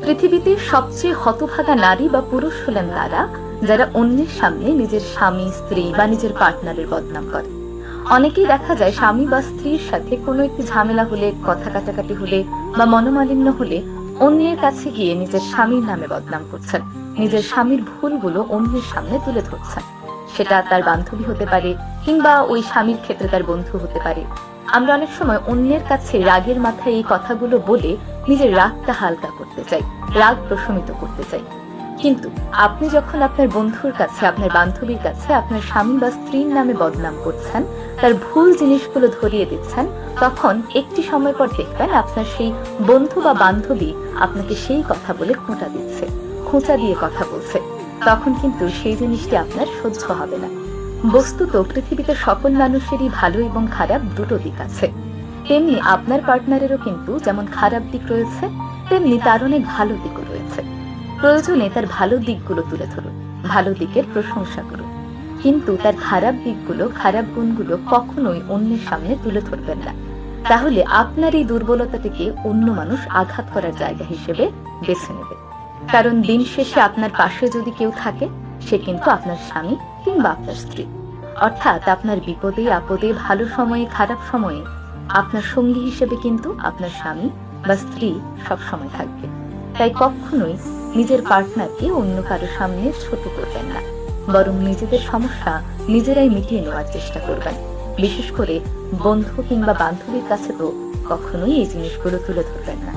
পৃথিবীতে সবচেয়ে হতভাগা নারী বা পুরুষ হলেন তারা যারা অন্যের সামনে নিজের স্বামী, স্ত্রী বা নিজের পার্টনারের বদনাম করে। অনেকেই দেখা যায় স্বামী বা স্ত্রীর সাথে কোনো একটি ঝামেলা হলে, কথা কাটাকাটি হলে বা মনোমালিন্য হলে অন্যের কাছে গিয়ে নিজের স্বামীর নামে বদনাম করছেন, নিজের স্বামীর ভুলগুলো অন্যের সামনে তুলে ধরছেন। সেটা তার বান্ধবী হতে পারে কিংবা ওই স্বামীর ক্ষেত্রে তার বন্ধু হতে পারে। আমরা অনেক সময় অন্যের কাছে রাগের মাথায় এই কথাগুলো বলে নিজের রাগটা হালকা করতে চাই, রাগ প্রশমিত করতে চাই। কিন্তু আপনি যখন আপনার বন্ধুর কাছে, আপনার বান্ধবীর কাছে আপনার স্বামী বা স্ত্রীর নামে বদনাম করছেন, তার ভুল জিনিসগুলো ধরিয়ে দিচ্ছেন, তখন একটি সময় পর দেখবেন আপনার সেই বন্ধু বা বান্ধবী আপনাকে সেই কথা বলে খোঁটা দিচ্ছে, খোঁচা দিয়ে কথা বলছে। তখন কিন্তু সেই জিনিসটি আপনার সহ্য হবে না। বস্তুত পৃথিবীতে সকল মানুষেরই ভালো এবং খারাপ দুটো দিক আছে। তেমনি আপনার পার্টনারেরও কিন্তু যেমন খারাপ দিক রয়েছে, তেমনি তার অনেক ভালো দিকও রয়েছে। প্রয়োজনে তার ভালো দিকগুলো তুলে ধরুন, ভালো দিকের প্রশংসা করুন, কিন্তু তার খারাপ দিকগুলো, খারাপ গুণগুলো কখনোই অন্যের সামনে তুলে ধরবেন না। তাহলে আপনার এই দুর্বলতাটিকে অন্য মানুষ আঘাত করার জায়গা হিসেবে বেছে নেবে। কারণ দিন শেষে আপনার পাশে যদি কেউ থাকে, সে কিন্তু আপনার স্বামী কিংবা আপনার স্ত্রী। অর্থাৎ আপনার বিপদে আপদে, ভালো সময়ে খারাপ সময়ে আপনার সঙ্গী হিসেবে কিন্তু আপনার স্বামী বা স্ত্রী সবসময় থাকবে। তাই কখনোই নিজের পার্টনারকে অন্য কারো সামনে ছোট করবেন না, বরং নিজেদের সমস্যা নিজেরাই মিটিয়ে নেওয়ার চেষ্টা করবেন। বিশেষ করে বন্ধু কিংবা বান্ধবীর কাছে তো কখনোই এই জিনিসগুলো তুলে ধরবেন না।